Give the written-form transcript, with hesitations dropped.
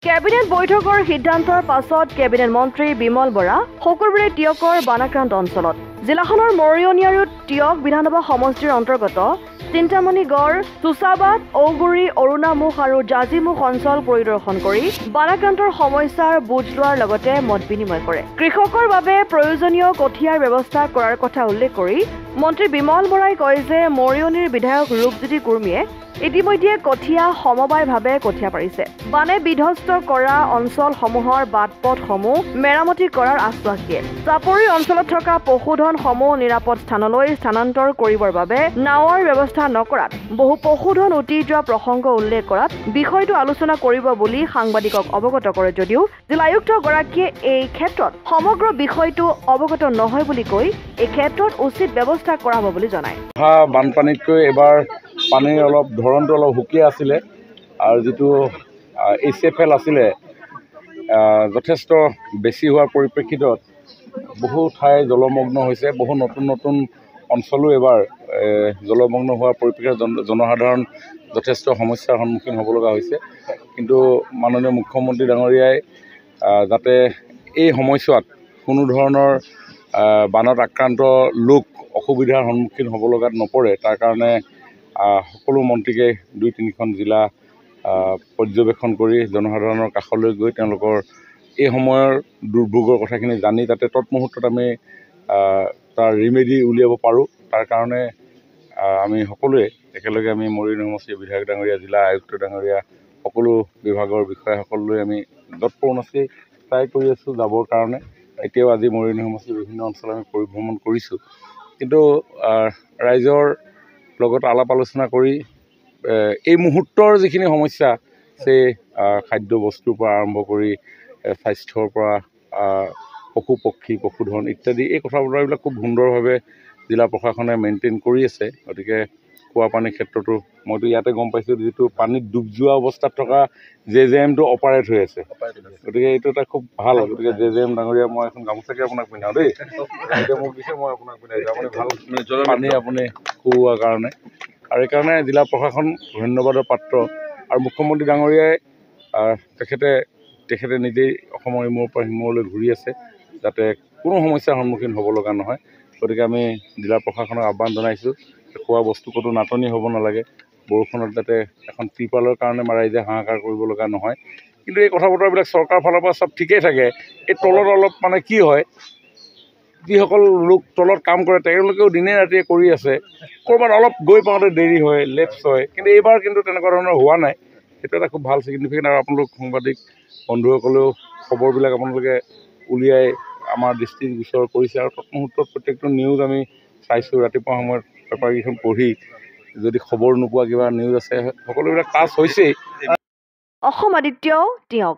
Cabinet বৈঠকৰ সিদ্ধান্তৰ পাছত কেবিনেট মন্ত্ৰী বিমল বৰা শুকুৰবাৰে টিয়কৰ বানাক্ৰান্ত অঞ্চলত জিলাখনৰ মৰিয়নি আৰু টিয়ক বিধানসভা সমষ্টিৰ অন্তৰ্গত চিন্তামণিগড়, চুচাবাদ, ঔগুৰি, অৰুণামুখ আৰু জাজিমুখ অঞ্চল পৰিদৰ্শন কৰি বানাক্ৰান্তৰ সমস্যাৰ বুজ লোৱাৰ লগতে মত বিনিময় কৰে। কৃষকৰ বাবে প্ৰয়োজনীয় কঠিয়াৰ ব্যৱস্থা কৰাৰ কথা উল্লেখ কৰি মন্ত্ৰী বিমল বৰাই কয় যে মৰিয়নিৰ বিধায়ক ৰূপজ্যোতি কুৰ্মীয়ে ইতিমধ্যে কঠিয়া সমবায়ভাৱে কঠিয়া পাৰিছে। বানে বিধ্বস্ত কৰা অঞ্চলসমূহৰ বাট পথসমূহ মেৰামতি কৰাৰ আশ্বাস দিয়ে। চাপৰি অঞ্চলত থকা পশুধনসমূহ নিৰাপদ স্থানলৈ স্থানান্তৰ কৰিবৰ বাবে নাৱৰ ব্যৱস্থা নকৰাত বহু পশুধন উটি যোৱা প্ৰসংগ উল্লেখ কৰাত বিষয়টো আলোচনা কৰিব বুলি সাংবাদিকক অৱগত কৰে যদিও জিলা আয়ুক্তগৰাকীয়ে এই ক্ষেত্ৰত সমগ্ৰ বিষয়টো অৱগত নহয় বুলি কৈ এই ক্ষেত্ৰত উচিত ব্যৱস্থা কৰা হ'ব বুলি জনায়। বানপানীতকৈ এবাৰ পানীৰ অলপ ধৰণটো অলপ সুকীয়া আছিলে আৰু যিটো HFL আছিলে যথেষ্ট বেছি হোৱাৰ পৰিপ্ৰেক্ষিতত বহু ঠাই জলমগ্ন হৈছে। বহু নতুন নতুন অঞ্চলো এবাৰ জলমগ্ন হোৱাৰ পৰিপ্ৰেক্ষিতত জনসাধাৰণ যথেষ্ট সমস্যাৰ সন্মুখীন হ'ব লগা হৈছে। কিন্তু মাননীয় মুখ্যমন্ত্ৰী ডাঙৰীয়াই যাতে এই সময়ছোৱাত কোনো ধৰণৰ বানত আক্ৰান্ত লোক অসুবিধাৰ সন্মুখীন হ'ব লগাত নপৰে, তাৰ কাৰণে সকলো মন্ত্ৰীকে 2-3খন জিলা পৰ্যবেক্ষণ কৰি জনসাধাৰণৰ কাষলৈ গৈ তেওঁলোকৰ এই সময়ৰ দুৰ্ভোগৰ কথাখিনি জানি যাতে তৎমুহূৰ্তত আমি তাৰ ৰিমেডি উলিয়াব পাৰোঁ, তাৰ কাৰণে আমি সকলোৱে একেলগে আমি মৰিয়নি সমষ্টিৰ বিধায়ক ডাঙৰীয়া, জিলা আয়ুক্ত ডাঙৰীয়া, সকলো বিভাগৰ বিষয়াসকললৈ আমি যৎপৰোনাস্তি ট্ৰাই কৰি আছোঁ যাবৰ কাৰণে। এতিয়াও আজি মৰিয়নি সমষ্টিৰ বিভিন্ন অঞ্চল আমি পৰিভ্ৰমণ কৰিছোঁ। কিন্তু ৰাইজৰ লগত আলাপ আলোচনা কৰি এই মুহূৰ্তৰ যিখিনি সমস্যা, সেই খাদ্য বস্তুৰ পৰা আৰম্ভ কৰি স্বাস্থ্যৰ পৰা পশু পক্ষী, পশুধন ইত্যাদি এই কথা বতৰাবিলাক খুব সুন্দৰভাৱে জিলা প্ৰশাসনে মেইনটেইন কৰি আছে। গতিকে খোৱা পানীৰ ক্ষেত্ৰতো মইতো ইয়াতে গম পাইছোঁ যিটো পানীত ডুব যোৱা অৱস্থাত থকা JJMটো অপাৰেট হৈ আছে। গতিকে এইটো এটা খুব ভাল। গতিকে JJM ডাঙৰীয়া, মই এখন গামোচাকে আপোনাক পিন্ধাওঁ দেই, এতিয়া মোক দিছে, মই আপোনাক পিন্ধাইছোঁ। আপুনি ভাল পানী আপুনি খুওৱাৰ কাৰণে, আৰু এইকাৰণে জিলা প্ৰশাসন ধন্যবাদৰ পাত্ৰ। আৰু মুখ্যমন্ত্ৰী ডাঙৰীয়াই তেখেতে নিজেই অসমৰ ইমূৰৰ পৰা সিমূৰলৈ ঘূৰি আছে যাতে কোনো সমস্যাৰ সন্মুখীন হ'ব লগা নহয়। গতিকে আমি জিলা প্ৰশাসনক আহ্বান জনাইছোঁ খোৱা বস্তু ক'তো নাটনি হ'ব নালাগে, বৰষুণত যাতে এখন ত্ৰিপালৰ কাৰণে ৰাইজে হাহাকাৰ কৰিব লগা নহয়। কিন্তু এই কথা বতৰাবিলাক চৰকাৰৰ ফালৰ পৰা চব ঠিকেই থাকে, এই তলত অলপ মানে কি হয়, যিসকল লোক তলত কাম কৰে তেওঁলোকেও দিনে ৰাতিয়ে কৰি আছে, ক'ৰবাত অলপ গৈ পাওঁতে দেৰি হয়, লেপছ হয়। কিন্তু এইবাৰ কিন্তু তেনেকুৱা ধৰণৰ হোৱা নাই, সেইটো এটা খুব ভাল ছিগনিফিকেণ্ট। আৰু আপোনালোক সাংবাদিক বন্ধুসকলেও খবৰবিলাক আপোনালোকে উলিয়াই আমাৰ দৃষ্টিগোচৰ কৰিছে, আৰু তৎমুহূৰ্তত প্ৰত্যেকটো নিউজ আমি চাইছোঁ। ৰাতিপুৱা সময়ত পেপাৰকেইখন পঢ়ি যদি খবৰ নোপোৱা কিবা নিউজ আছে, সকলোবিলাক টাচ হৈছেই। অসম আদিত্য টিয়ক।